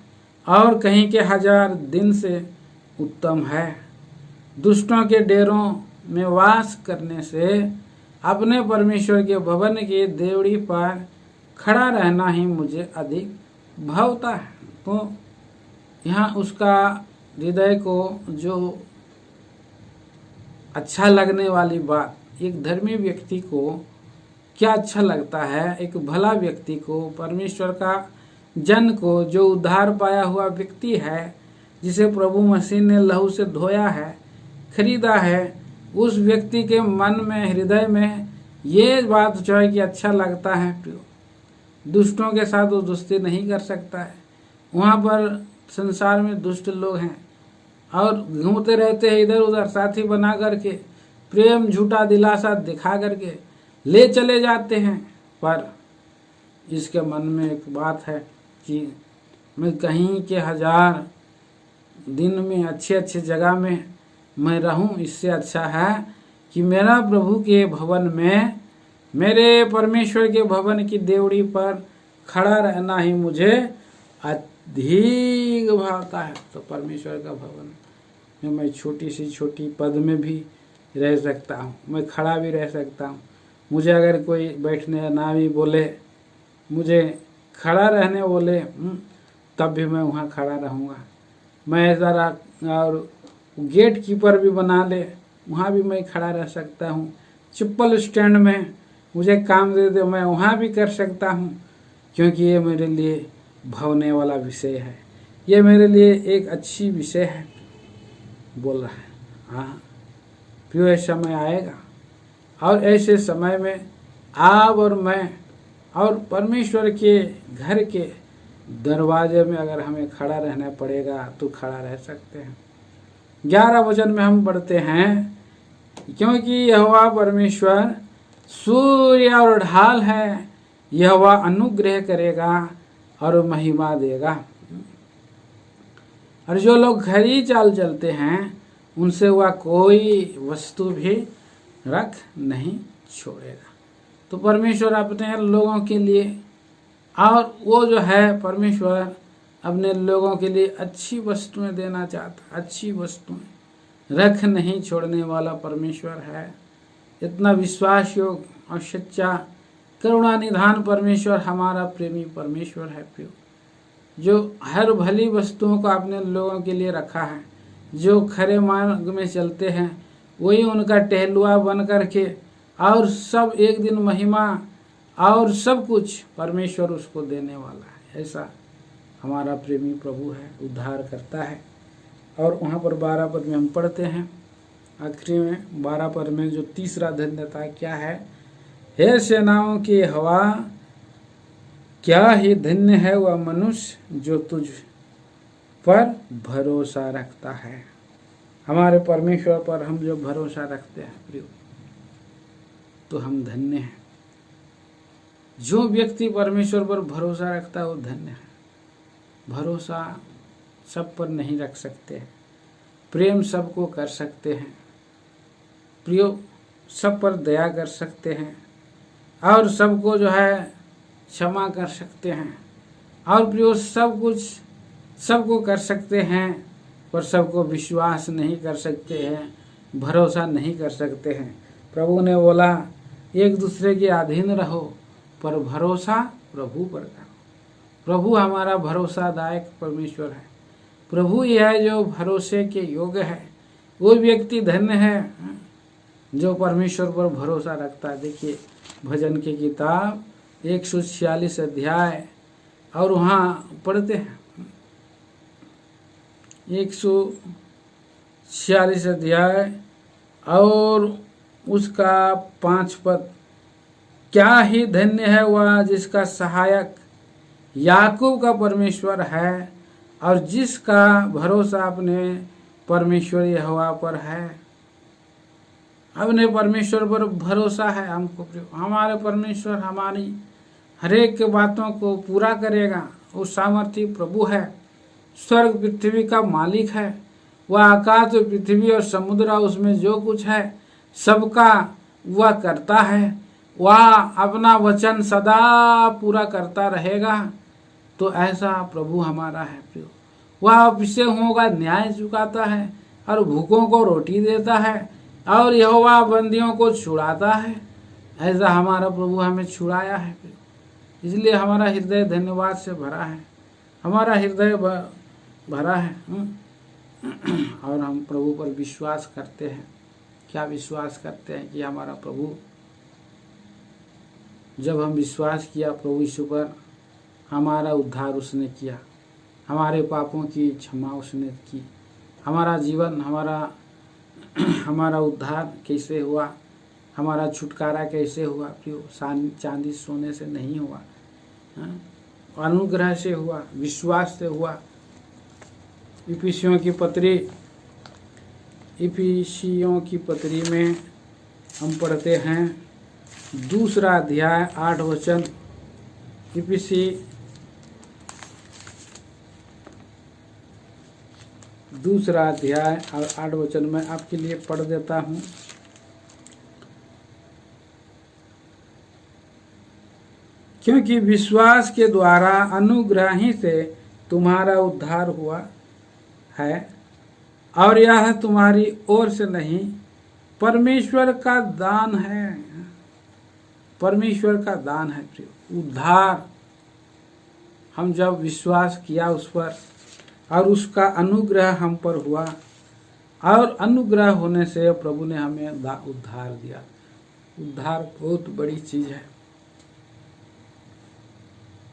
और कहीं के 1000 दिन से उत्तम है। दुष्टों के डेरों में वास करने से अपने परमेश्वर के भवन के देवड़ी पर खड़ा रहना ही मुझे अधिक भावता है। तो यहाँ उसका हृदय को जो अच्छा लगने वाली बात, एक धर्मी व्यक्ति को क्या अच्छा लगता है, एक भला व्यक्ति को, परमेश्वर का जन को, जो उद्धार पाया हुआ व्यक्ति है, जिसे प्रभु मसीह ने लहू से धोया है, खरीदा है, उस व्यक्ति के मन में, हृदय में ये बात जो है कि अच्छा लगता है। दुष्टों के साथ वो दोस्ती नहीं कर सकता है। वहाँ पर संसार में दुष्ट लोग हैं और घूमते रहते हैं इधर उधर, साथी बना करके, प्रेम झूठा दिलासा दिखा करके ले चले जाते हैं। पर इसके मन में एक बात है कि मैं कहीं के 1000 दिन में अच्छे अच्छे जगह में मैं रहूं, इससे अच्छा है कि मेरा प्रभु के भवन में, मेरे परमेश्वर के भवन की देवड़ी पर खड़ा रहना ही मुझे अधिक भाता है। तो परमेश्वर का भवन में मैं छोटी सी छोटी पद में भी रह सकता हूँ, मैं खड़ा भी रह सकता हूँ। मुझे अगर कोई बैठने ना भी बोले, मुझे खड़ा रहने बोले, तब भी मैं वहाँ खड़ा रहूँगा। मैं ऐसा और गेट कीपर भी बना ले, वहाँ भी मैं खड़ा रह सकता हूँ। चप्पल स्टैंड में मुझे काम दे दे, मैं वहाँ भी कर सकता हूँ, क्योंकि ये मेरे लिए भावने वाला विषय है, ये मेरे लिए एक अच्छी विषय है बोल रहा है। हाँ प्रियो, ऐसा समय आएगा और ऐसे समय में आप और मैं और परमेश्वर के घर के दरवाजे में अगर हमें खड़ा रहना पड़ेगा तो खड़ा रह सकते हैं। 11 वचन में हम पढ़ते हैं, क्योंकि यहोवा परमेश्वर सूर्य और ढाल है, यहोवा अनुग्रह करेगा और महिमा देगा। और जो लोग खरी चाल चलते हैं उनसे वह कोई वस्तु भी रख नहीं छोड़ेगा। तो परमेश्वर अपने लोगों के लिए, और वो जो है परमेश्वर अपने लोगों के लिए अच्छी वस्तुएं देना चाहता, अच्छी वस्तुएं रख नहीं छोड़ने वाला परमेश्वर है। इतना विश्वास योग्य और सच्चा करुणा निधान परमेश्वर हमारा प्रेमी परमेश्वर है प्रियो, जो हर भली वस्तुओं को अपने लोगों के लिए रखा है। जो खरे मार्ग में चलते हैं वही उनका टहलुआ बन करके, और सब एक दिन महिमा और सब कुछ परमेश्वर उसको देने वाला है। ऐसा हमारा प्रेमी प्रभु है, उद्धार करता है। और वहाँ पर 12 पद में हम पढ़ते हैं, आखिरी में 12 पद में जो तीसरा धन्यता क्या है, हे सेनाओं की हवा, क्या ही धन्य है वह मनुष्य जो तुझ पर भरोसा रखता है। हमारे परमेश्वर पर हम जो भरोसा रखते हैं प्रियो, तो हम धन्य हैं। जो व्यक्ति परमेश्वर पर भरोसा रखता है वो धन्य है। भरोसा सब पर नहीं रख सकते, प्रेम सबको कर सकते हैं प्रियो, सब पर दया कर सकते हैं, और सबको जो है क्षमा कर सकते हैं, और प्रियो सब कुछ सबको कर सकते हैं, पर सबको विश्वास नहीं कर सकते हैं, भरोसा नहीं कर सकते हैं। प्रभु ने बोला एक दूसरे के अधीन रहो, पर भरोसा प्रभु पर करो। प्रभु हमारा भरोसादायक परमेश्वर है। प्रभु ही है जो भरोसे के योग्य है। वो व्यक्ति धन्य है जो परमेश्वर पर भरोसा रखता है। देखिए भजन की किताब 146 अध्याय, और वहाँ पढ़ते हैं 146 अध्याय और उसका 5 पद, क्या ही धन्य है वह जिसका सहायक याकूब का परमेश्वर है, और जिसका भरोसा अपने परमेश्वर यहोवा पर है। अपने परमेश्वर पर भरोसा है हमको, हमारे परमेश्वर हमारी हरेक बातों को पूरा करेगा। वो सामर्थी प्रभु है, स्वर्ग पृथ्वी का मालिक है। वह आकाश और पृथ्वी और समुद्र उसमें जो कुछ है सबका वह करता है। वह अपना वचन सदा पूरा करता रहेगा। तो ऐसा प्रभु हमारा है प्रियो। वह पिसे हुओं का न्याय चुकाता है, और भूखों को रोटी देता है, और यहोवा बंदियों को छुड़ाता है। ऐसा हमारा प्रभु हमें छुड़ाया है प्रियो। इसलिए हमारा हृदय धन्यवाद से भरा है, हमारा हृदय भरा है। और हम प्रभु पर विश्वास करते हैं। क्या विश्वास करते हैं कि हमारा प्रभु, जब हम विश्वास किया प्रभु यीशु पर, हमारा उद्धार उसने किया, हमारे पापों की क्षमा उसने की। हमारा जीवन, हमारा उद्धार कैसे हुआ, हमारा छुटकारा कैसे हुआ प्रियो? चांदी सोने से नहीं हुआ, अनुग्रह से हुआ, विश्वास से हुआ। इफिसियों की पत्री में हम पढ़ते हैं 2 अध्याय 8 वचन। इफिसी 2 अध्याय और 8 वचन में आपके लिए पढ़ देता हूँ। क्योंकि विश्वास के द्वारा अनुग्रह ही से तुम्हारा उद्धार हुआ है, और यह तुम्हारी ओर से नहीं, परमेश्वर का दान है। परमेश्वर का दान है प्रिय। उद्धार हम जब विश्वास किया उस पर, और उसका अनुग्रह हम पर हुआ, और अनुग्रह होने से प्रभु ने हमें उद्धार दिया। उद्धार बहुत बड़ी चीज है।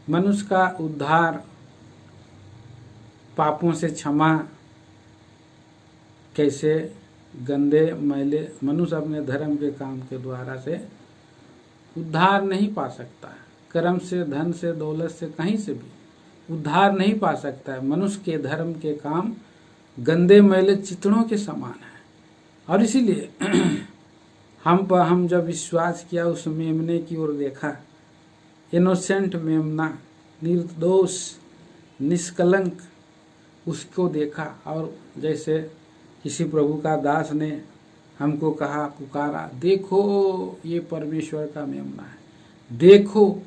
मनुष्य का उद्धार, पापों से क्षमा, कैसे गंदे मैले मनुष्य अपने धर्म के काम के द्वारा से उद्धार नहीं पा सकता है। कर्म से, धन से, दौलत से, कहीं से भी उद्धार नहीं पा सकता है। मनुष्य के धर्म के काम गंदे मैले चितड़ों के समान है। और इसीलिए हम जब विश्वास किया, उस मेमने की ओर देखा, इनोसेंट मेमना, निर्दोष, निष्कलंक, उसको देखा। और जैसे किसी प्रभु का दास ने हमको कहा, पुकारा, देखो ये परमेश्वर का मेमना है, देखो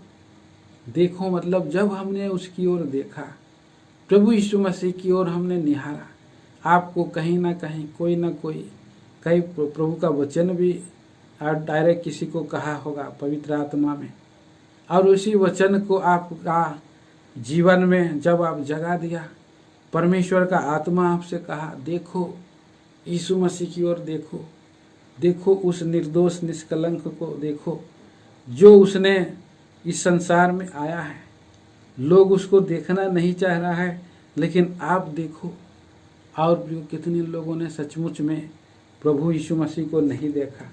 देखो। मतलब जब हमने उसकी ओर देखा, प्रभु यीशु मसीह की ओर हमने निहारा, आपको कहीं ना कहीं कोई ना कोई कई प्रभु का वचन भी डायरेक्ट किसी को कहा होगा पवित्र आत्मा में, और उसी वचन को आपका जीवन में जब आप जगा दिया, परमेश्वर का आत्मा आपसे कहा, देखो यीशु मसीह की ओर देखो, देखो उस निर्दोष निष्कलंक को देखो, जो उसने इस संसार में आया है। लोग उसको देखना नहीं चाह रहा है, लेकिन आप देखो। और कितने लोगों ने सचमुच में प्रभु यीशु मसीह को नहीं देखा।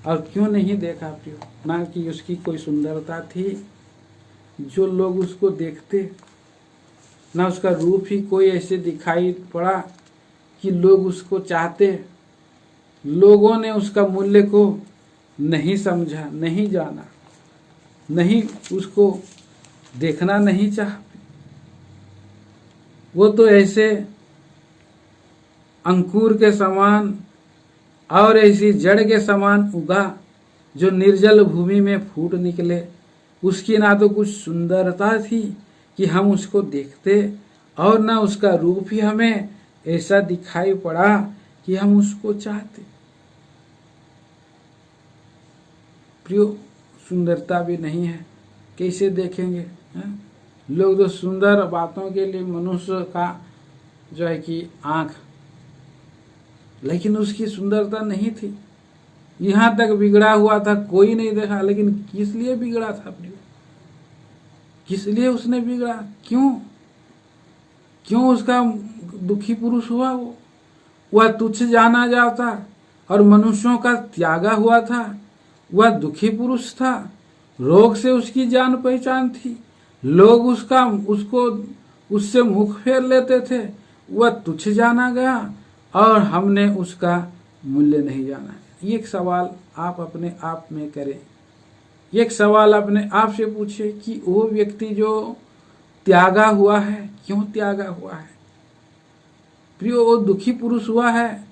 और क्यों नहीं देखा प्रियो? ना कि उसकी कोई सुंदरता थी जो लोग उसको देखते, ना उसका रूप ही कोई ऐसे दिखाई पड़ा कि लोग उसको चाहते। लोगों ने उसका मूल्य को नहीं समझा, नहीं जाना, नहीं उसको देखना नहीं चाहा। वो तो ऐसे अंकुर के समान और ऐसी जड़ के समान उगा जो निर्जल भूमि में फूट निकले। उसकी ना तो कुछ सुंदरता थी कि हम उसको देखते, और ना उसका रूप ही हमें ऐसा दिखाई पड़ा कि हम उसको चाहते। प्रियो, सुंदरता भी नहीं है, कैसे देखेंगे है? लोग तो सुंदर बातों के लिए मनुष्य का जो है कि आंख, लेकिन उसकी सुंदरता नहीं थी। यहाँ तक बिगड़ा हुआ था, कोई नहीं देखा। लेकिन किस लिए बिगड़ा था प्रियो? किस लिए उसने बिगड़ा? क्यों उसका दुखी पुरुष हुआ? वह तुच्छ जाना जाता और मनुष्यों का त्यागा हुआ था। वह दुखी पुरुष था, रोग से उसकी जान पहचान थी। लोग उसको उससे मुख फेर लेते थे। वह तुच्छ जाना गया और हमने उसका मूल्य नहीं जाना। एक सवाल आप अपने आप में करें, एक सवाल अपने आप से पूछे कि वो व्यक्ति जो त्यागा हुआ है, क्यों त्यागा हुआ है? प्रियो, वो दुखी पुरुष हुआ है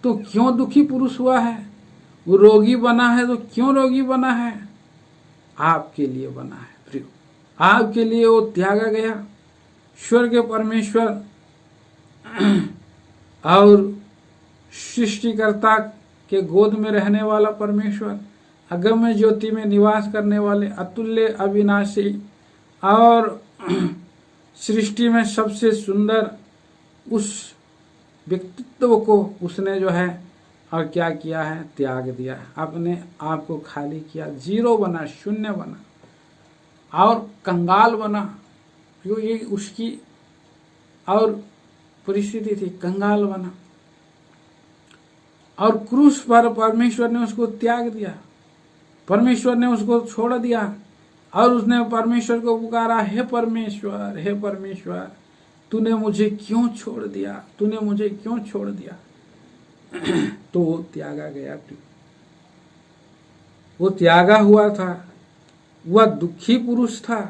तो क्यों दुखी पुरुष हुआ है? वो रोगी बना है तो क्यों रोगी बना है? आपके लिए बना है प्रियो, आपके लिए वो त्यागा गया। स्वर्ग परमेश्वर और सृष्टिकर्ता के गोद में रहने वाला परमेश्वर, अगम्य ज्योति में निवास करने वाले, अतुल्य, अविनाशी और सृष्टि में सबसे सुंदर उस व्यक्तित्व को उसने जो है और क्या किया है? त्याग दिया। अपने आप को खाली किया, जीरो बना, शून्य बना और कंगाल बना। जो ये उसकी और परिस्थिति थी, कंगाल बना। और क्रूस पर परमेश्वर ने उसको त्याग दिया, परमेश्वर ने उसको छोड़ दिया। और उसने परमेश्वर को पुकारा, हे परमेश्वर, हे परमेश्वर, तूने मुझे क्यों छोड़ दिया? तूने मुझे क्यों छोड़ दिया? तो वो त्यागा गया। वो त्यागा हुआ था, वह दुखी पुरुष था,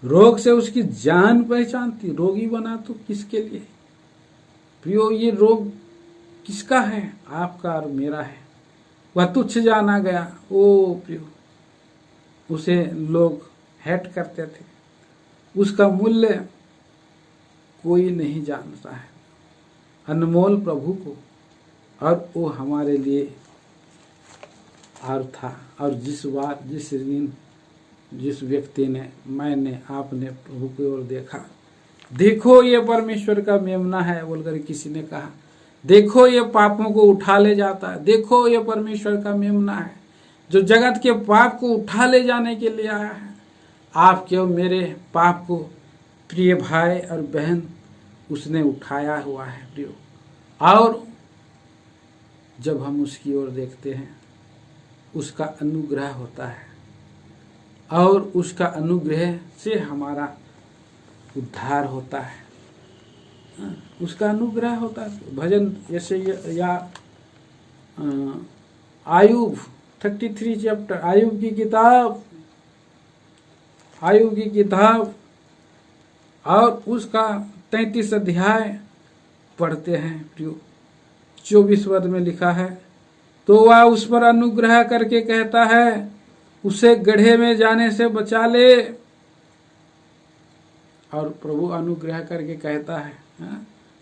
रोग से उसकी जान पहचान थी। रोगी बना तो किसके लिए प्रियो? ये रोग किसका है? आपका और मेरा है। वह तुच्छ जाना गया। ओ प्रियो, उसे लोग हेट करते थे, उसका मूल्य कोई नहीं जानता है, अनमोल प्रभु को। और वो हमारे लिए और था। और जिस बार जिस दिन जिस व्यक्ति ने, मैंने, आपने प्रभु की ओर देखा, देखो ये परमेश्वर का मेमना है बोलकर किसी ने कहा, देखो ये पापों को उठा ले जाता है, देखो ये परमेश्वर का मेमना है जो जगत के पाप को उठा ले जाने के लिए आया है। आपके और मेरे पाप को प्रिय भाई और बहन उसने उठाया हुआ है प्रियो। और जब हम उसकी ओर देखते हैं उसका अनुग्रह होता है और उसका अनुग्रह से हमारा उद्धार होता है, उसका अनुग्रह होता है। भजन जैसे या आयुब 33 चैप्टर, आयुब की किताब और उसका 33 अध्याय पढ़ते हैं प्रियो। 24 पद में लिखा है, तो वह उस पर अनुग्रह करके कहता है, उसे गड्ढे में जाने से बचा ले। और प्रभु अनुग्रह करके कहता है,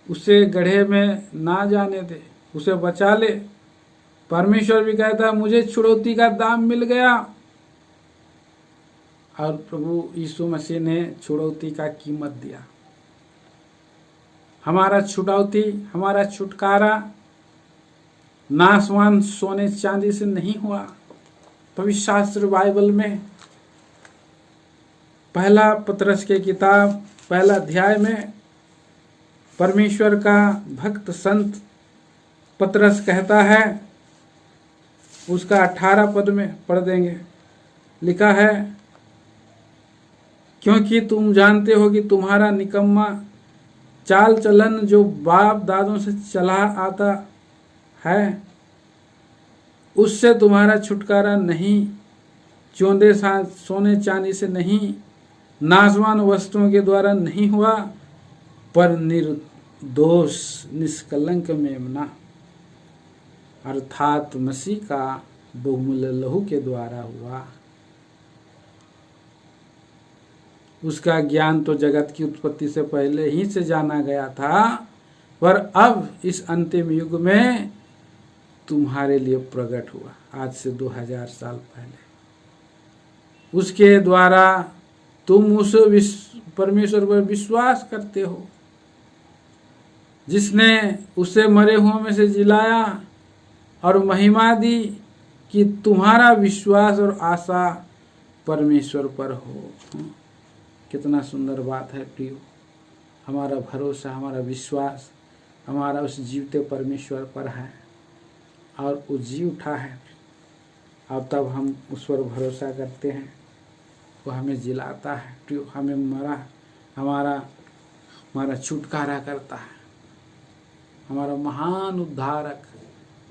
उसे गड्ढे में ना जाने दे, उसे बचा ले। परमेश्वर भी कहता है, मुझे छुड़ौती का दाम मिल गया। और प्रभु यीशु मसीह ने छुड़ौती का कीमत दिया। हमारा छुड़ौती, हमारा छुटकारा नासवान सोने चांदी से नहीं हुआ। पवित्र शास्त्र बाइबल में पहला पतरस के किताब पहला अध्याय में परमेश्वर का भक्त संत पतरस कहता है, उसका 18 पद में पढ़ देंगे, लिखा है, क्योंकि तुम जानते हो कि तुम्हारा निकम्मा चाल चलन जो बाप दादों से चला आता है, उससे तुम्हारा छुटकारा नहीं चौंधे सोने चांदी से नहीं, नाशवान वस्तुओं के द्वारा नहीं हुआ, पर निर्दोष निष्कलंक मेमना अर्थात मसीह का बहुमूल्य लहू के द्वारा हुआ। उसका ज्ञान तो जगत की उत्पत्ति से पहले ही से जाना गया था, पर अब इस अंतिम युग में तुम्हारे लिए प्रकट हुआ, आज से 2000 साल पहले। उसके द्वारा तुम उस परमेश्वर पर विश्वास करते हो जिसने उसे मरे हुओं में से जिलाया और महिमा दी कि तुम्हारा विश्वास और आशा परमेश्वर पर हो। कितना सुंदर बात है प्रियो। हमारा भरोसा, हमारा विश्वास हमारा उस जीवते परमेश्वर पर है और वो जी उठा है। अब तब हम उस पर भरोसा करते हैं, वो हमें जिलाता है प्रियो, हमें हमारा छुटकारा करता है। हमारा महान उद्धारक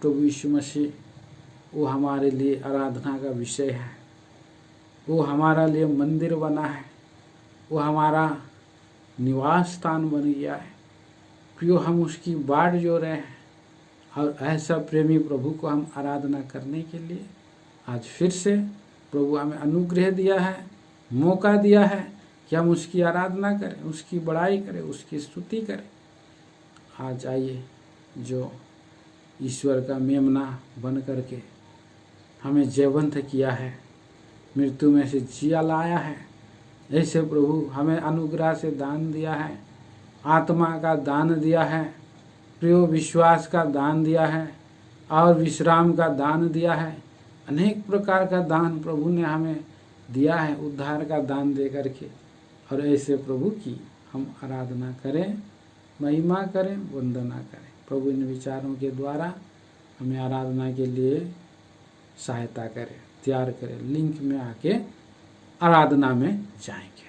प्रभु यीशु मसीह, वो हमारे लिए आराधना का विषय है। वो हमारा लिए मंदिर बना है, वो हमारा निवास स्थान बन गया है प्रियो। हम उसकी बाट जो रहे हैं और ऐसा प्रेमी प्रभु को हम आराधना करने के लिए आज फिर से प्रभु हमें अनुग्रह दिया है, मौका दिया है कि हम उसकी आराधना करें, उसकी बड़ाई करें, उसकी स्तुति करें। आज आइए, जो ईश्वर का मेमना बन करके हमें जयवंत किया है, मृत्यु में से जिया लाया है, ऐसे प्रभु हमें अनुग्रह से दान दिया है, आत्मा का दान दिया है प्रियो, विश्वास का दान दिया है और विश्राम का दान दिया है। अनेक प्रकार का दान प्रभु ने हमें दिया है, उद्धार का दान दे करके। और ऐसे प्रभु की हम आराधना करें, महिमा करें, वंदना करें। प्रभु इन विचारों के द्वारा हमें आराधना के लिए सहायता करें, तैयार करें। लिंक में आके आराधना में जाएंगे।